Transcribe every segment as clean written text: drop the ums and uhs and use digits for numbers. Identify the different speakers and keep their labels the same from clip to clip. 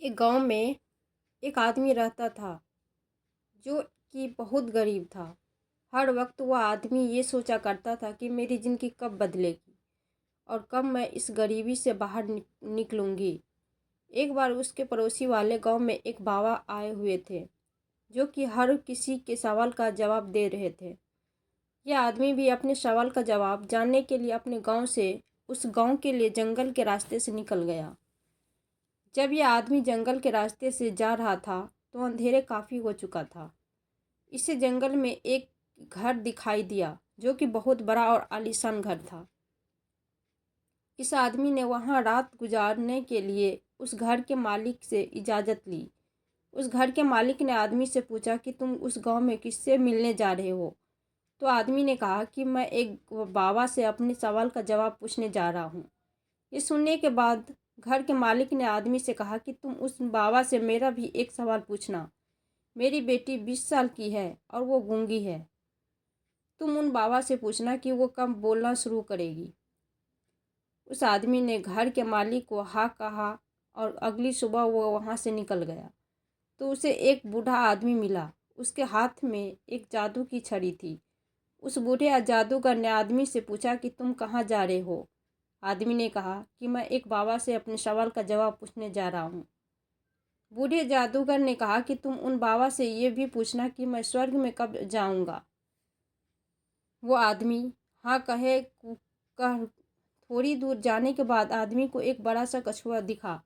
Speaker 1: एक गांव में एक आदमी रहता था जो कि बहुत गरीब था। हर वक्त वह आदमी ये सोचा करता था कि मेरी ज़िंदगी कब बदलेगी और कब मैं इस गरीबी से बाहर निकलूंगी। एक बार उसके पड़ोसी वाले गांव में एक बाबा आए हुए थे जो कि हर किसी के सवाल का जवाब दे रहे थे। यह आदमी भी अपने सवाल का जवाब जानने के लिए अपने गांव से उस गांव के लिए जंगल के रास्ते से निकल गया। जब यह आदमी जंगल के रास्ते से जा रहा था तो अंधेरे काफ़ी हो चुका था। इसे जंगल में एक घर दिखाई दिया जो कि बहुत बड़ा और आलीशान घर था। इस आदमी ने वहां रात गुजारने के लिए उस घर के मालिक से इजाज़त ली। उस घर के मालिक ने आदमी से पूछा कि तुम उस गांव में किससे मिलने जा रहे हो। तो आदमी ने कहा कि मैं एक बाबा से अपने सवाल का जवाब पूछने जा रहा हूँ। ये सुनने के बाद घर के मालिक ने आदमी से कहा कि तुम उस बाबा से मेरा भी एक सवाल पूछना। मेरी बेटी 20 साल की है और वो गूंगी है। तुम उन बाबा से पूछना कि वो कब बोलना शुरू करेगी। उस आदमी ने घर के मालिक को हाँ कहा और अगली सुबह वो वहाँ से निकल गया। तो उसे एक बूढ़ा आदमी मिला। उसके हाथ में एक जादू की छड़ी थी। उस बूढ़े जादूगर ने आदमी से पूछा कि तुम कहाँ जा रहे हो। आदमी ने कहा कि मैं एक बाबा से अपने सवाल का जवाब पूछने जा रहा हूँ। बूढ़े जादूगर ने कहा कि तुम उन बाबा से ये भी पूछना कि मैं स्वर्ग में कब जाऊंगा। वो आदमी हाँ कह थोड़ी दूर जाने के बाद आदमी को एक बड़ा सा कछुआ दिखा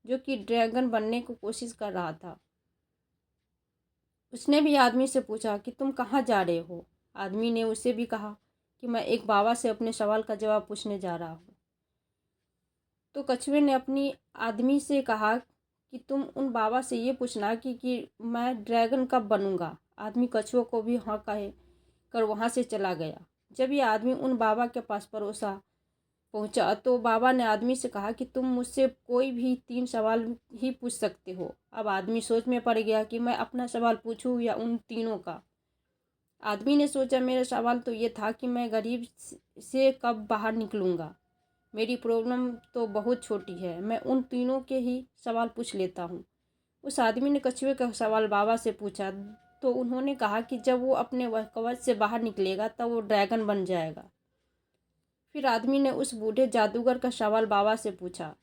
Speaker 1: जो कि ड्रैगन बनने की कोशिश कर रहा था। उसने भी आदमी से पूछा कि तुम कहाँ जा रहे हो। आदमी ने उसे भी कहा कि मैं एक बाबा से अपने सवाल का जवाब पूछने जा रहा हूँ। तो कछुए ने अपनी आदमी से कहा कि तुम उन बाबा से ये पूछना कि मैं ड्रैगन कब बनूंगा। आदमी कछुए को भी हाँ कहे कर वहाँ से चला गया। जब ये आदमी उन बाबा के पास पहुँचा तो बाबा ने आदमी से कहा कि तुम मुझसे कोई भी 3 सवाल ही पूछ सकते हो। अब आदमी सोच में पड़ गया कि मैं अपना सवाल पूछूं या उन तीनों का। आदमी ने सोचा मेरा सवाल तो ये था कि मैं गरीब से कब बाहर निकलूँगा। मेरी प्रॉब्लम तो बहुत छोटी है, मैं उन तीनों के ही सवाल पूछ लेता हूँ। उस आदमी ने कछुए का सवाल बाबा से पूछा तो उन्होंने कहा कि जब वो अपने कवच से बाहर निकलेगा तब वो ड्रैगन बन जाएगा। फिर आदमी ने उस बूढ़े जादूगर का सवाल बाबा से पूछा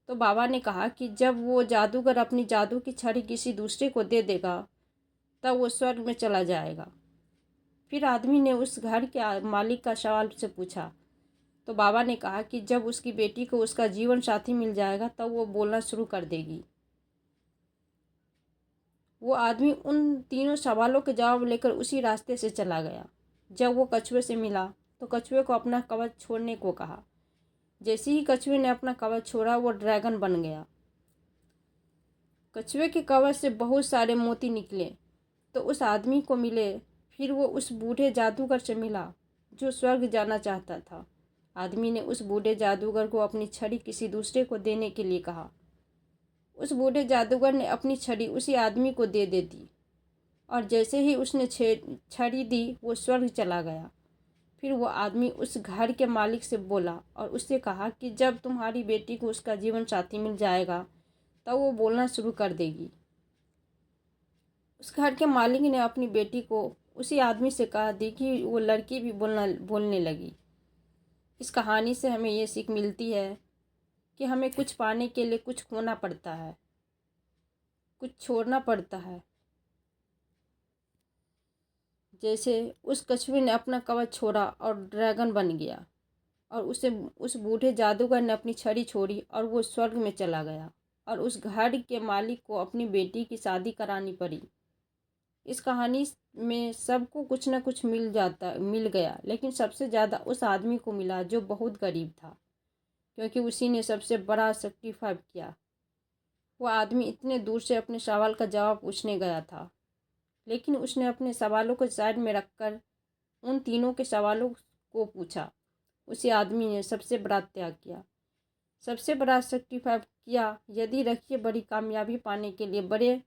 Speaker 1: तो बाबा ने कहा कि जब वो जादूगर अपनी जादू की छड़ी किसी दूसरे को दे देगा तब वो स्वर्ग में चला जाएगा। फिर आदमी ने उस घर के मालिक का सवाल से पूछा तो बाबा ने कहा कि जब उसकी बेटी को उसका जीवन साथी मिल जाएगा तब वो बोलना शुरू कर देगी। वो आदमी उन तीनों सवालों के जवाब लेकर उसी रास्ते से चला गया। जब वो कछुए से मिला तो कछुए को अपना कवच छोड़ने को कहा। जैसे ही कछुए ने अपना कवच छोड़ा वो ड्रैगन बन गया। कछुए के कवच से बहुत सारे मोती निकले तो उस आदमी को मिले। फिर वो उस बूढ़े जादूगर से मिला जो स्वर्ग जाना चाहता था। आदमी ने उस बूढ़े जादूगर को अपनी छड़ी किसी दूसरे को देने के लिए कहा। उस बूढ़े जादूगर ने अपनी छड़ी उसी आदमी को दे दी और जैसे ही उसने छड़ी दी वो स्वर्ग चला गया। फिर वो आदमी उस घर के मालिक से बोला और उससे कहा कि जब तुम्हारी बेटी को उसका जीवन साथी मिल जाएगा तब वो बोलना शुरू कर देगी। उस घर के मालिक ने अपनी बेटी को उसी आदमी से कहा दी कि वो लड़की भी बोलने लगी। इस कहानी से हमें ये सीख मिलती है कि हमें कुछ पाने के लिए कुछ खोना पड़ता है, कुछ छोड़ना पड़ता है। जैसे उस कछुए ने अपना कवच छोड़ा और ड्रैगन बन गया और उस बूढ़े जादूगर ने अपनी छड़ी छोड़ी और वो स्वर्ग में चला गया और उस घर के मालिक को अपनी बेटी की शादी करानी पड़ी। इस कहानी में सबको कुछ न कुछ मिल गया, लेकिन सबसे ज़्यादा उस आदमी को मिला जो बहुत गरीब था, क्योंकि उसी ने सबसे बड़ा सेक्रीफाइस किया। वो आदमी इतने दूर से अपने सवाल का जवाब पूछने गया था, लेकिन उसने अपने सवालों को साइड में रखकर उन तीनों के सवालों को पूछा। उसी आदमी ने सबसे बड़ा त्याग किया, सबसे बड़ा सेक्रीफाइस किया। यदि रखिए बड़ी कामयाबी पाने के लिए बड़े